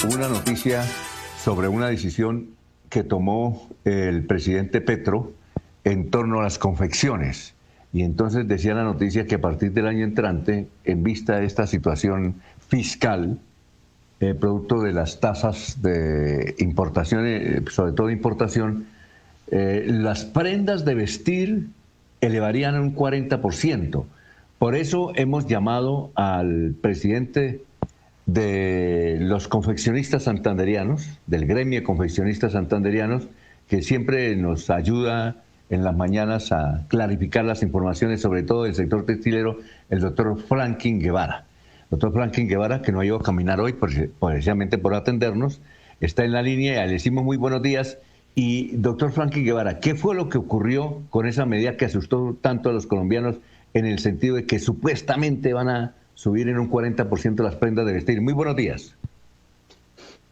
una noticia sobre una decisión que tomó el presidente Petro en torno a las confecciones. Y entonces decía la noticia que a partir del año entrante, en vista de esta situación fiscal, producto de las tasas de importación, sobre todo importación, las prendas de vestir elevarían un 40%. Por eso hemos llamado al presidente de los confeccionistas santanderianos, del gremio de confeccionistas santanderianos, que siempre nos ayuda en las mañanas a clarificar las informaciones, sobre todo del sector textilero, el doctor Franklin Guevara. Doctor Franklin Guevara, que no ha ido a caminar hoy precisamente por atendernos, está en la línea y le decimos muy buenos días. Y doctor Franklin Guevara, ¿qué fue lo que ocurrió con esa medida que asustó tanto a los colombianos en el sentido de que supuestamente van a subir en un 40% las prendas de vestir? Muy buenos días.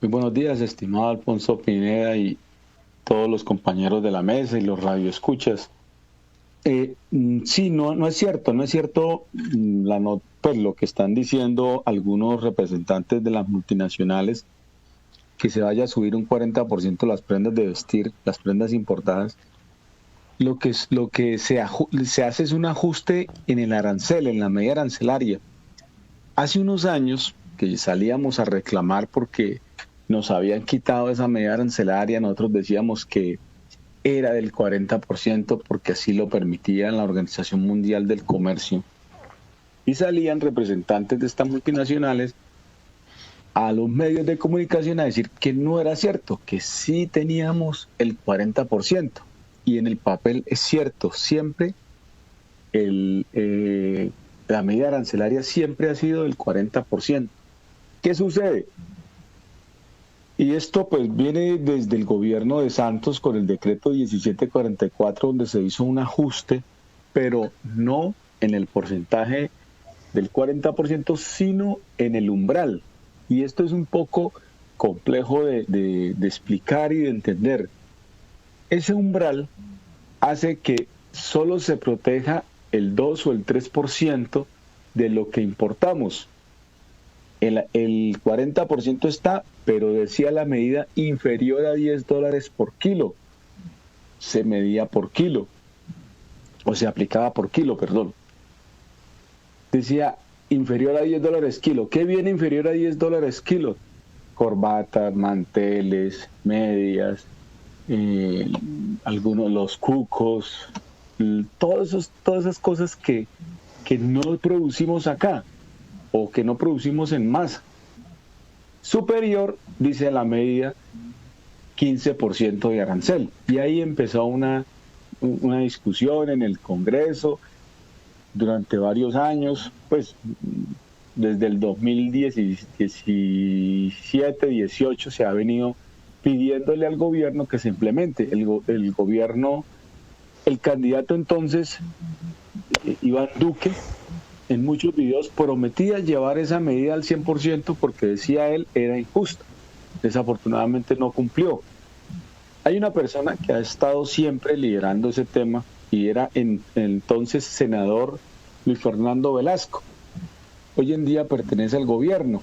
Muy buenos días, estimado Alfonso Pineda y todos los compañeros de la mesa y los radioescuchas. Sí, no es cierto pues lo que están diciendo algunos representantes de las multinacionales, que se vaya a subir un 40% las prendas de vestir, las prendas importadas. Lo que se hace es un ajuste en el arancel, en la medida arancelaria. Hace unos años que salíamos a reclamar porque nos habían quitado esa medida arancelaria, nosotros decíamos que era del 40% porque así lo permitía la Organización Mundial del Comercio. Y salían representantes de estas multinacionales a los medios de comunicación a decir que no era cierto, que sí teníamos el 40%. Y en el papel es cierto, siempre la medida arancelaria siempre ha sido del 40%. ¿Qué sucede? Y esto pues viene desde el gobierno de Santos con el decreto 1744, donde se hizo un ajuste, pero no en el porcentaje del 40%, sino en el umbral. Y esto es un poco complejo de explicar y de entender. Ese umbral hace que solo se proteja el 2 o el 3% de lo que importamos. El 40% está, pero decía la medida inferior a $10 por kilo. Se medía por kilo, o se aplicaba por kilo, perdón. Decía inferior a $10 kilo. ¿Qué viene inferior a $10 kilo? Corbatas, manteles, medias, algunos los cucos, todas esas cosas que no producimos acá o que no producimos en masa. Superior, dice la medida, 15% de arancel. Y ahí empezó una discusión en el Congreso durante varios años, pues desde el 2017-18 se ha venido pidiéndole al gobierno que se implemente. El gobierno, el candidato entonces, Iván Duque, en muchos videos prometía llevar esa medida al 100% porque decía él era injusta. Desafortunadamente no cumplió. Hay una persona que ha estado siempre liderando ese tema y era entonces senador Luis Fernando Velasco. Hoy en día pertenece al gobierno.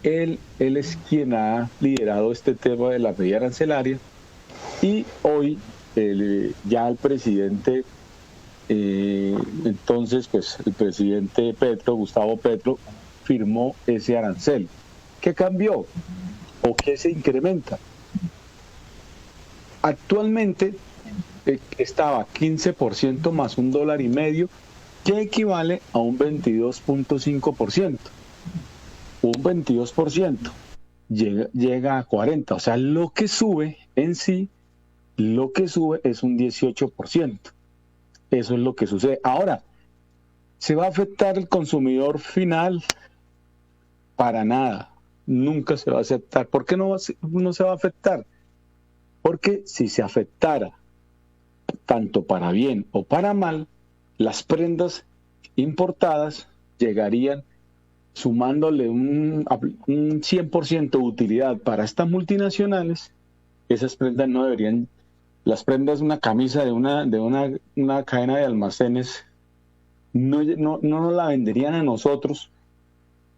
Él es quien ha liderado este tema de la medida arancelaria y hoy ya el presidente, entonces pues el presidente Petro, Gustavo Petro, firmó ese arancel. ¿Qué cambió o qué se incrementa? Actualmente estaba 15% más $1.50, que equivale a un 22.5%. Un 22% llega a 40%. O sea, lo que sube en sí, lo que sube es un 18%. Eso es lo que sucede. Ahora, ¿se va a afectar el consumidor final? Para nada. Nunca se va a afectar. ¿Por qué no se va a afectar? Porque si se afectara, tanto para bien o para mal, las prendas importadas llegarían sumándole un 100% de utilidad para estas multinacionales. Esas prendas no deberían, las prendas, una camisa de una cadena de almacenes, no nos la venderían a nosotros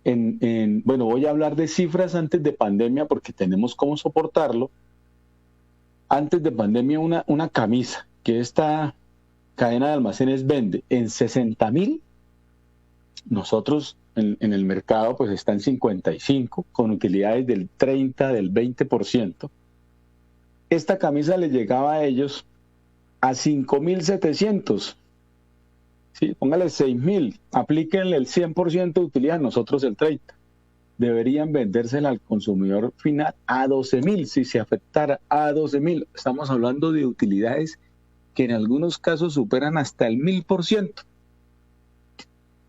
bueno, voy a hablar de cifras antes de pandemia porque tenemos cómo soportarlo. Antes de pandemia, una camisa que esta cadena de almacenes vende en 60.000, nosotros en el mercado pues está en 55, con utilidades del 30, del 20%. Esta camisa le llegaba a ellos a 5.700. Sí, póngale 6.000, aplíquenle el 100% de utilidad, nosotros el 30%. Deberían vendérsela al consumidor final a 12.000, si se afectara a 12.000. Estamos hablando de utilidades que en algunos casos superan hasta el 1.000%.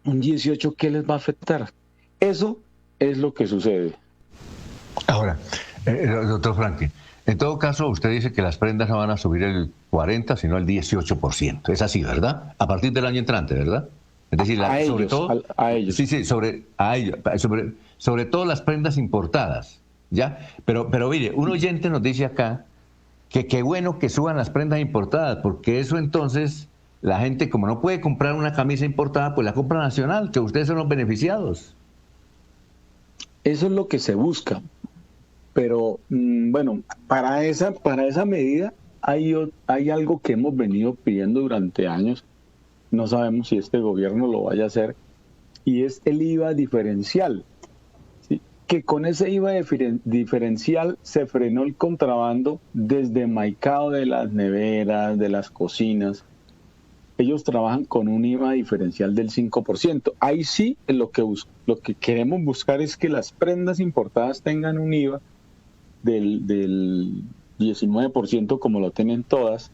Un 18, ¿qué les va a afectar? Eso es lo que sucede. Ahora, doctor Franklin, en todo caso, usted dice que las prendas no van a subir el 40, sino el 18%. Es así, ¿verdad? A partir del año entrante, ¿verdad? Es decir, sobre todo a ellos. Sí, sobre todo las prendas importadas, ¿ya? Pero mire, un oyente nos dice acá que qué bueno que suban las prendas importadas, porque eso entonces la gente, como no puede comprar una camisa importada, pues la compra nacional, que ustedes son los beneficiados. Eso es lo que se busca. Pero bueno, para esa medida hay algo que hemos venido pidiendo durante años. No sabemos si este gobierno lo vaya a hacer, y es el IVA diferencial. ¿Sí? Que con ese IVA diferencial se frenó el contrabando desde Maicao, de las neveras, de las cocinas. Ellos trabajan con un IVA diferencial del 5%. Ahí sí, lo que queremos buscar es que las prendas importadas tengan un IVA del 19%, como lo tienen todas,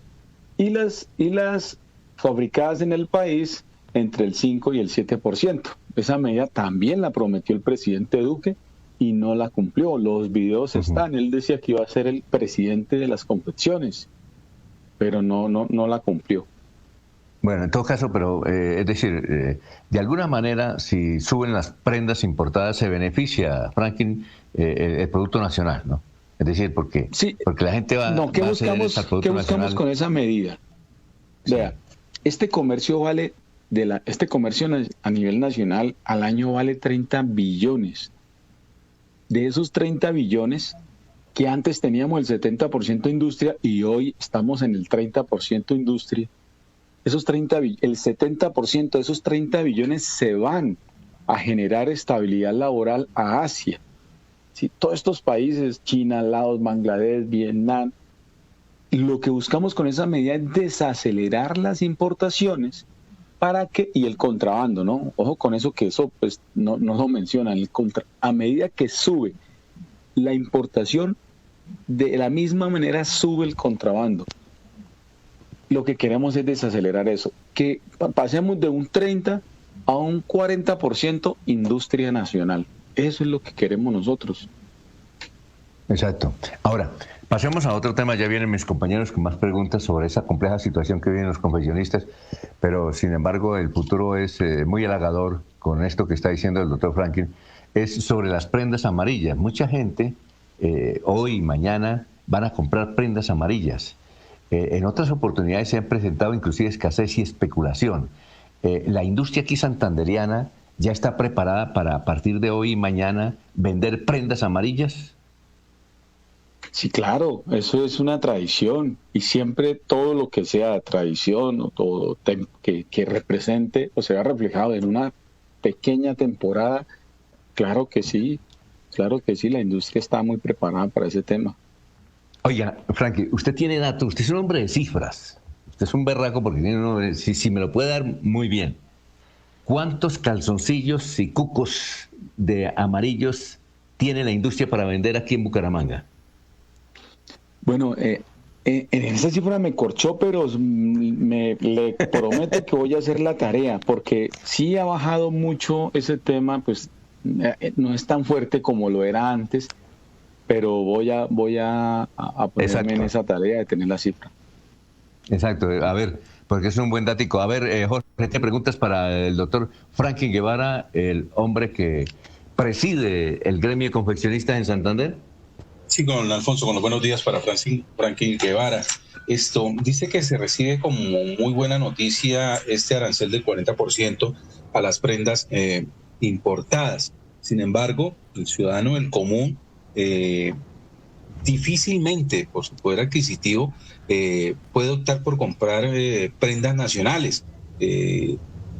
y las fabricadas en el país entre el 5 y el 7%. Esa medida también la prometió el presidente Duque y no la cumplió. Los videos están. Él decía que iba a ser el presidente de las confecciones, pero no la cumplió. Bueno, en todo caso, pero es decir, de alguna manera, si suben las prendas importadas, se beneficia, Franklin, el Producto Nacional, ¿no? Es decir, porque la gente va, no, ¿qué va buscamos, a ¿qué buscamos con esa medida? Sí. Vea, este comercio a nivel nacional al año vale 30 billones. De esos 30 billones, que antes teníamos el 70% industria y hoy estamos en el 30% industria, el 70% de esos 30 billones se van a generar estabilidad laboral a Asia. ¿Sí? Todos estos países, China, Laos, Bangladesh, Vietnam, lo que buscamos con esa medida es desacelerar las importaciones y el contrabando, ¿no? Ojo con eso, que eso pues no lo mencionan. A medida que sube la importación, de la misma manera sube el contrabando. Lo que queremos es desacelerar eso, que pasemos de un 30 a un 40% industria nacional. Eso es lo que queremos nosotros. Exacto. Ahora, pasemos a otro tema. Ya vienen mis compañeros con más preguntas sobre esa compleja situación que viven los confeccionistas, pero sin embargo el futuro es muy halagador con esto que está diciendo el doctor Franklin. Es sobre las prendas amarillas. Mucha gente hoy y mañana van a comprar prendas amarillas. En otras oportunidades se han presentado inclusive escasez y especulación. La industria aquí santanderiana ya está preparada para, a partir de hoy y mañana, vender prendas amarillas. Sí, claro, eso es una tradición, y siempre todo lo que sea tradición o todo que represente o sea reflejado en una pequeña temporada, claro que sí, la industria está muy preparada para ese tema. Oiga, Frankie, usted tiene datos, usted es un hombre de cifras, usted es un berraco porque tiene uno, si me lo puede dar muy bien. ¿Cuántos calzoncillos y cucos de amarillos tiene la industria para vender aquí en Bucaramanga? Bueno, en esa cifra me corchó, pero le prometo que voy a hacer la tarea, porque sí ha bajado mucho ese tema, pues no es tan fuerte como lo era antes, pero voy a ponerme en esa tarea de tener la cifra. Exacto, a ver, porque es un buen dático. A ver, Jorge, ¿te preguntas para el doctor Franklin Guevara, el hombre que preside el gremio de confeccionistas en Santander? Sí, con Alfonso, con los buenos días para Franklin Guevara. Esto dice que se recibe como muy buena noticia este arancel del 40% a las prendas importadas. Sin embargo, el ciudadano del común difícilmente, por su poder adquisitivo, puede optar por comprar prendas nacionales,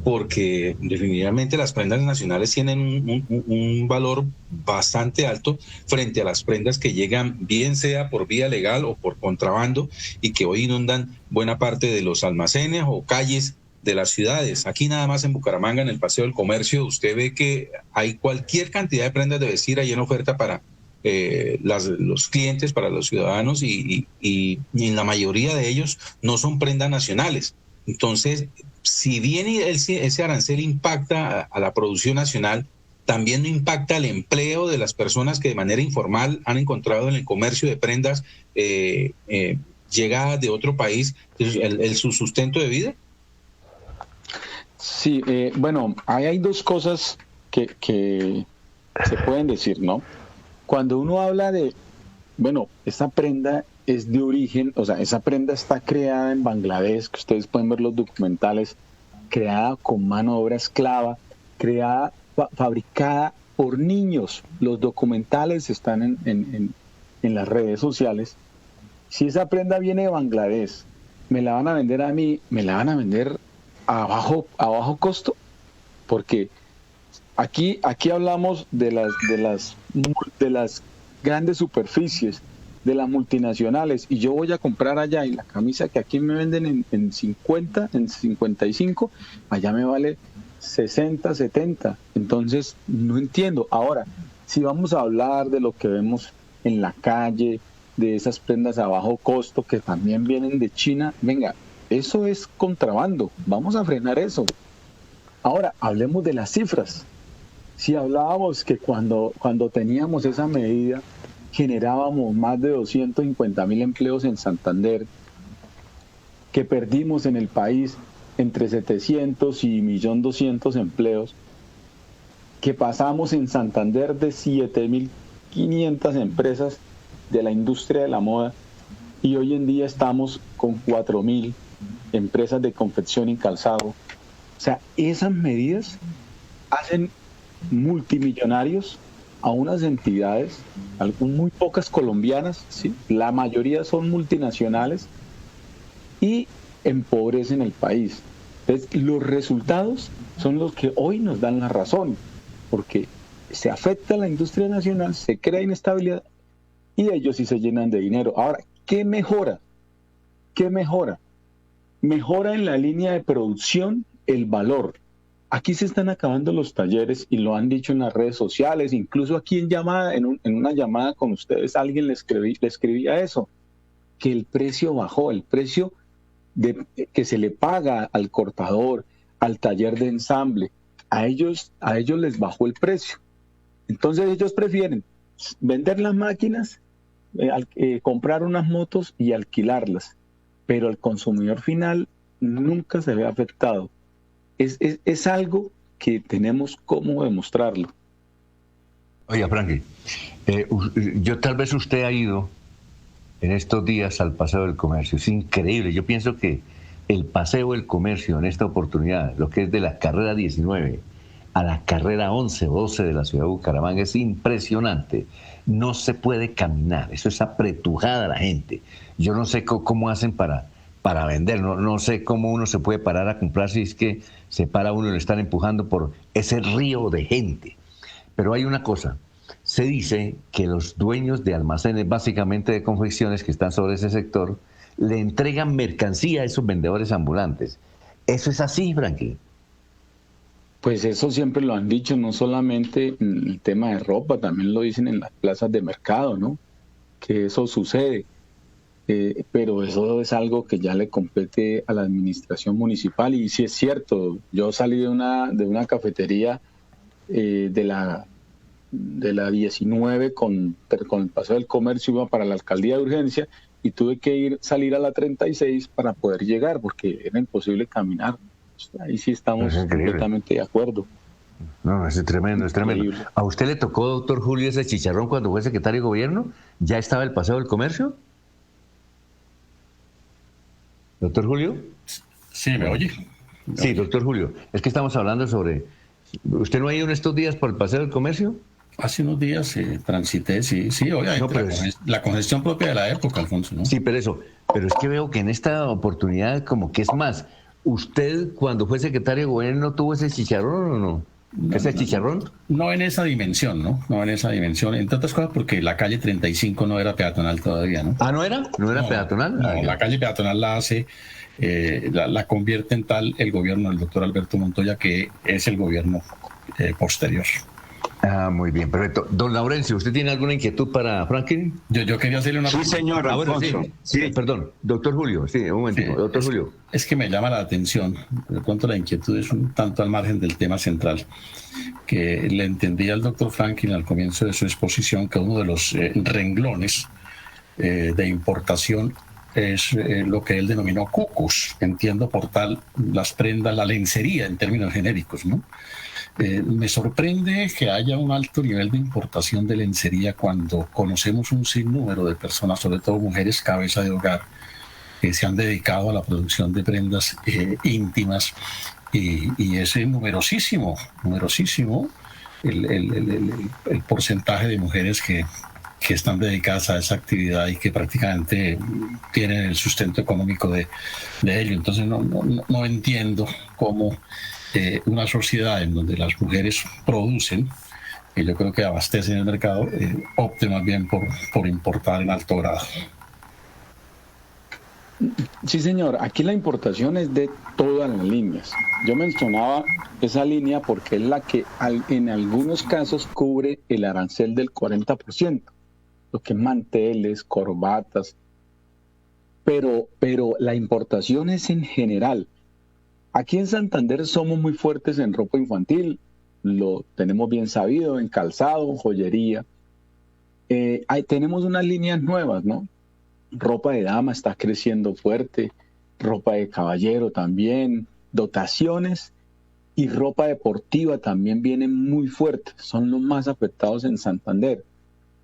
porque definitivamente las prendas nacionales tienen un valor bastante alto frente a las prendas que llegan, bien sea por vía legal o por contrabando, y que hoy inundan buena parte de los almacenes o calles de las ciudades. Aquí nada más en Bucaramanga, en el Paseo del Comercio, usted ve que hay cualquier cantidad de prendas de vestir ahí en oferta para los clientes, para los ciudadanos, y en la mayoría de ellos no son prendas nacionales. Entonces, si bien ese arancel impacta a la producción nacional, también no impacta el empleo de las personas que de manera informal han encontrado en el comercio de prendas llegadas de otro país su sustento de vida. Sí, bueno, hay dos cosas que se pueden decir, ¿no? Cuando uno habla de, bueno, esa prenda es de origen, o sea, esa prenda está creada en Bangladesh, que ustedes pueden ver los documentales, creada con mano de obra esclava, creada, fabricada por niños. Los documentales están en las redes sociales. Si esa prenda viene de Bangladesh, me la van a vender a mí, me la van a vender a bajo costo, porque aquí hablamos de las grandes superficies, de las multinacionales, y yo voy a comprar allá y la camisa que aquí me venden en 50, en 55, allá me vale 60, 70. Entonces, no entiendo. Ahora, si vamos a hablar de lo que vemos en la calle, de esas prendas a bajo costo que también vienen de China, venga, eso es contrabando, vamos a frenar eso. Ahora, hablemos de las cifras. Si hablábamos que cuando teníamos esa medida, generábamos más de 250.000 empleos en Santander, que perdimos en el país entre 700 y 1.200.000 empleos, que pasamos en Santander de 7.500 empresas de la industria de la moda, y hoy en día estamos con 4.000 empresas de confección y calzado. O sea, esas medidas hacen multimillonarios a unas entidades, muy pocas colombianas, ¿sí? La mayoría son multinacionales, y empobrecen el país. Entonces, los resultados son los que hoy nos dan la razón, porque se afecta a la industria nacional, se crea inestabilidad, y ellos sí se llenan de dinero. Ahora, ¿qué mejora? ¿Qué mejora? Mejora en la línea de producción el valor. Aquí se están acabando los talleres, y lo han dicho en las redes sociales, incluso aquí en una llamada con ustedes alguien le escribía eso, que el precio bajó, el precio que se le paga al cortador, al taller de ensamble, a ellos les bajó el precio. Entonces ellos prefieren vender las máquinas, comprar unas motos y alquilarlas, pero el consumidor final nunca se ve afectado. Es algo que tenemos cómo demostrarlo. Oiga, Franklin, yo tal vez usted ha ido en estos días al Paseo del Comercio. Es increíble. Yo pienso que el Paseo del Comercio en esta oportunidad, lo que es de la carrera 19 a la carrera 11 o 12 de la ciudad de Bucaramanga, es impresionante. No se puede caminar, eso es apretujada la gente. Yo no sé cómo hacen para vender, no sé cómo uno se puede parar a comprar si es que se para uno y lo están empujando por ese río de gente. Pero hay una cosa, se dice que los dueños de almacenes, básicamente de confecciones que están sobre ese sector, le entregan mercancía a esos vendedores ambulantes. ¿Eso es así, Franklin? Pues eso siempre lo han dicho, no solamente en el tema de ropa, también lo dicen en las plazas de mercado, ¿no? Que eso sucede. Pero eso es algo que ya le compete a la administración municipal, y sí es cierto. Yo salí de una cafetería de la 19 con el Paseo del Comercio, iba para la alcaldía de Urgencia, y tuve que salir a la 36 para poder llegar, porque era imposible caminar. Ahí sí estamos completamente de acuerdo. No, es tremendo, es tremendo. Increíble. ¿A usted le tocó, doctor Julio, ese chicharrón cuando fue secretario de gobierno? ¿Ya estaba el Paseo del Comercio? ¿Doctor Julio? Sí, ¿me oye? Sí, doctor Julio. Es que estamos hablando sobre ¿Usted no ha ido en estos días por el Paseo del Comercio? Hace unos días transité, sí, obviamente, No, pero la congestión propia de la época, Alfonso, ¿no? Sí, pero es que veo que en esta oportunidad como que es más. ¿Usted cuando fue secretario de gobierno tuvo ese chicharrón o no? ¿Ese chicharrón? No en esa dimensión, ¿no? No en esa dimensión, entre otras cosas porque la calle 35 no era peatonal todavía, ¿no? ¿Ah, no era? ¿No era peatonal? No, la calle peatonal la hace, la convierte en tal el gobierno del doctor Alberto Montoya, que es el gobierno posterior. Ah, muy bien, perfecto. Don Laurencio, ¿usted tiene alguna inquietud para Franklin? Yo quería hacerle una pregunta. Sí, señor, Alfonso. Bueno, sí, perdón, doctor Julio, sí, un momentico, doctor Julio. Es que me llama la atención, de pronto la inquietud es un tanto al margen del tema central, que le entendí al doctor Franklin al comienzo de su exposición que uno de los renglones de importación es lo que él denominó cucos, entiendo por tal las prendas, la lencería en términos genéricos, ¿no? Me sorprende que haya un alto nivel de importación de lencería cuando conocemos un sinnúmero de personas, sobre todo mujeres cabeza de hogar, que se han dedicado a la producción de prendas íntimas y es numerosísimo el porcentaje de mujeres que están dedicadas a esa actividad y que prácticamente tienen el sustento económico de ello. Entonces no entiendo cómo una sociedad en donde las mujeres producen, que yo creo que abastecen el mercado, opte más bien por importar en alto grado. Sí, señor. Aquí la importación es de todas las líneas. Yo mencionaba esa línea porque es la que en algunos casos cubre el arancel del 40%, lo que es manteles, corbatas, pero la importación es en general. Aquí en Santander somos muy fuertes en ropa infantil, lo tenemos bien sabido, en calzado, joyería. Tenemos unas líneas nuevas, ¿no? Ropa de dama está creciendo fuerte, ropa de caballero también, dotaciones y ropa deportiva también vienen muy fuertes, son los más afectados en Santander.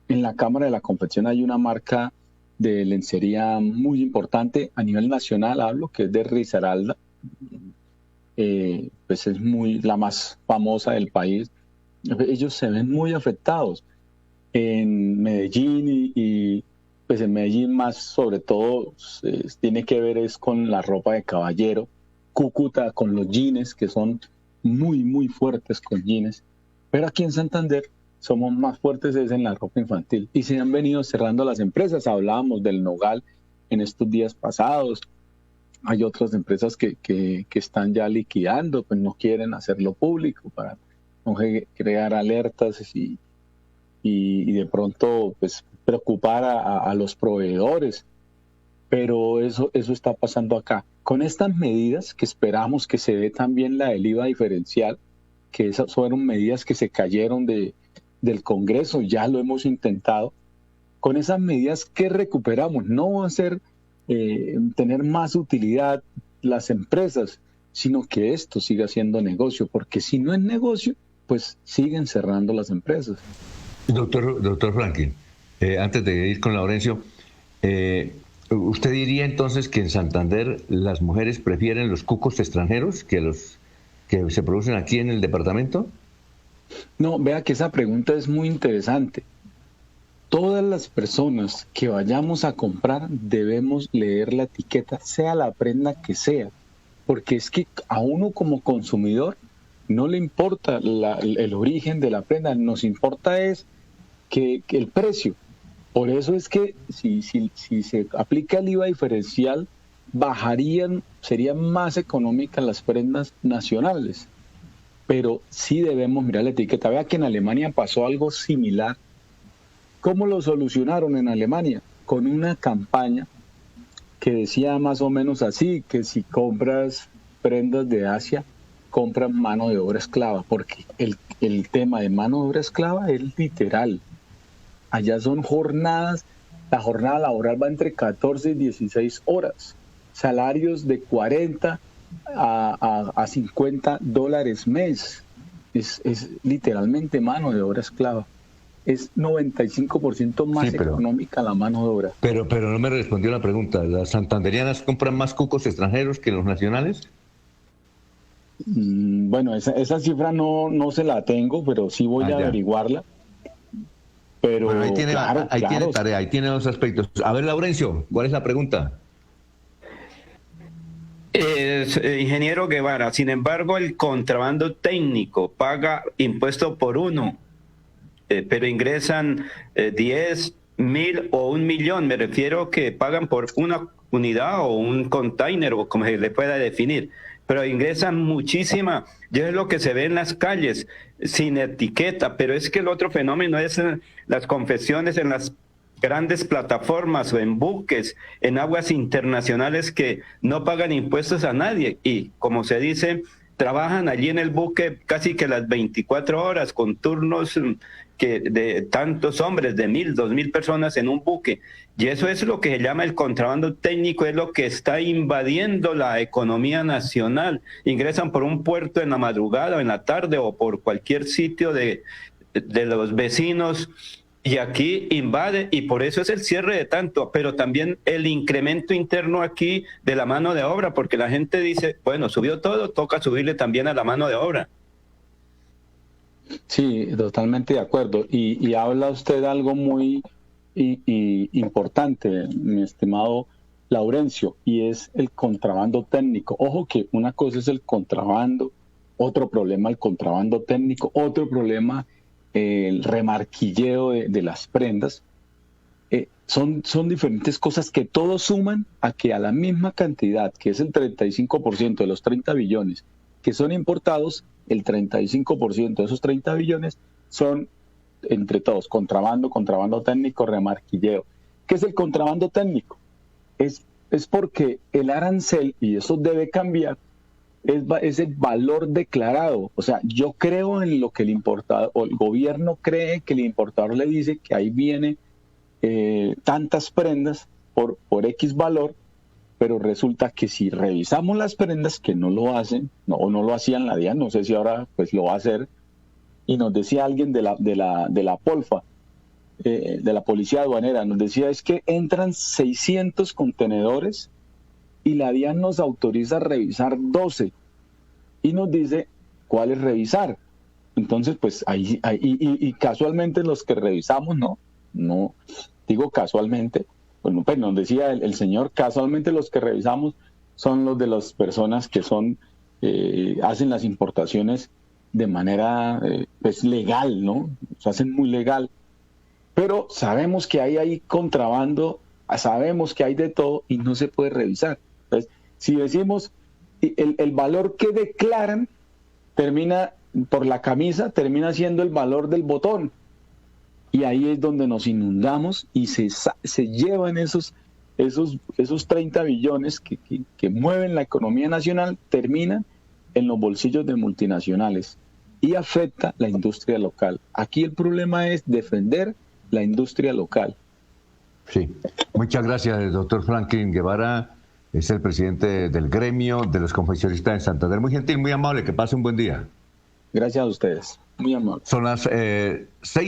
En la Cámara de la Confección hay una marca de lencería muy importante a nivel nacional, hablo, que es de Risaralda. Pues es la más famosa del país. Ellos se ven muy afectados en Medellín y pues en Medellín más sobre todo tiene que ver es con la ropa de caballero, Cúcuta con los jeans que son muy fuertes con jeans, pero aquí en Santander somos más fuertes es en la ropa infantil y se han venido cerrando las empresas. Hablábamos del Nogal en estos días pasados. Hay otras empresas que están ya liquidando, pues no quieren hacerlo público para no crear alertas y de pronto pues preocupar a los proveedores. Pero eso está pasando acá. Con estas medidas que esperamos que se dé también la del IVA diferencial, que esas fueron medidas que se cayeron del Congreso, ya lo hemos intentado. Con esas medidas, ¿qué recuperamos? No va a ser tener más utilidad las empresas, sino que esto siga siendo negocio, porque si no es negocio, pues siguen cerrando las empresas. Doctor Franklin, antes de ir con Laurencio, ¿usted diría entonces que en Santander las mujeres prefieren los cucos extranjeros que los que se producen aquí en el departamento? No, vea que esa pregunta es muy interesante. Todas las personas que vayamos a comprar debemos leer la etiqueta, sea la prenda que sea, porque es que a uno como consumidor no le importa el origen de la prenda, nos importa es que el precio. Por eso es que si se aplica el IVA diferencial, serían más económicas las prendas nacionales. Pero sí debemos mirar la etiqueta. Vea que en Alemania pasó algo similar. ¿Cómo lo solucionaron en Alemania? Con una campaña que decía más o menos así, que si compras prendas de Asia, compras mano de obra esclava, porque el tema de mano de obra esclava es literal. Allá son jornadas, la jornada laboral va entre 14 y 16 horas, salarios de 40 a $50 mes. Es literalmente mano de obra esclava. Es 95% más económica la mano de obra. Pero no me respondió la pregunta. ¿Las santanderianas compran más cucos extranjeros que los nacionales? Bueno, esa cifra no se la tengo, pero sí voy a averiguarla. Pero bueno, ahí tiene, claro, tiene tarea, ahí tiene dos aspectos. A ver, Laurencio, ¿cuál es la pregunta? Ingeniero Guevara, sin embargo, el contrabando técnico paga impuesto por uno, pero ingresan 10, 1000 o 1.000.000. Me refiero que pagan por una unidad o un container, o como se le pueda definir, pero ingresan muchísima. Y es lo que se ve en las calles, sin etiqueta. Pero es que el otro fenómeno es las confesiones en las grandes plataformas o en buques, en aguas internacionales que no pagan impuestos a nadie y, como se dice, trabajan allí en el buque casi que las 24 horas con turnos que de tantos hombres, de 1.000, 2.000 personas en un buque. Y eso es lo que se llama el contrabando técnico, es lo que está invadiendo la economía nacional. Ingresan por un puerto en la madrugada o en la tarde o por cualquier sitio de los vecinos. Y aquí invade, y por eso es el cierre de tanto, pero también el incremento interno aquí de la mano de obra, porque la gente dice, bueno, subió todo, toca subirle también a la mano de obra. Sí, totalmente de acuerdo. Y habla usted de algo muy importante, mi estimado Laurencio, y es el contrabando técnico. Ojo que una cosa es el contrabando, otro problema el contrabando técnico, otro problema el remarquilleo de las prendas. Son diferentes cosas que todos suman a que a la misma cantidad, que es el 35% de los 30 billones que son importados, el 35% de esos 30 billones son entre todos contrabando, contrabando técnico, remarquilleo. ¿Qué es el contrabando técnico? Es porque el arancel, y eso debe cambiar, es el valor declarado. O sea, yo creo en lo que el importador, o el gobierno cree que el importador le dice que ahí viene tantas prendas por X valor, pero resulta que si revisamos las prendas, que no lo hacen, no lo hacían la DIAN, no sé si ahora pues lo va a hacer, y nos decía alguien de la Polfa, de la Policía Aduanera, nos decía es que entran 600 contenedores y la DIAN nos autoriza a revisar 12 y nos dice cuál es revisar. Entonces, pues ahí y casualmente los que revisamos, no digo casualmente, bueno, pues nos decía el señor, casualmente los que revisamos son los de las personas que son hacen las importaciones de manera pues legal, ¿no? Se hacen muy legal. Pero sabemos que hay contrabando, sabemos que hay de todo y no se puede revisar. Entonces, si decimos el valor que declaran termina por la camisa, termina siendo el valor del botón. Y ahí es donde nos inundamos y se llevan esos 30 billones que mueven la economía nacional, terminan en los bolsillos de multinacionales y afecta la industria local. Aquí el problema es defender la industria local. Sí, muchas gracias, doctor Franklin Guevara, es el presidente del gremio de los confeccionistas de Santander. Muy gentil, muy amable, que pase un buen día. Gracias a ustedes, muy amable. Son las 6.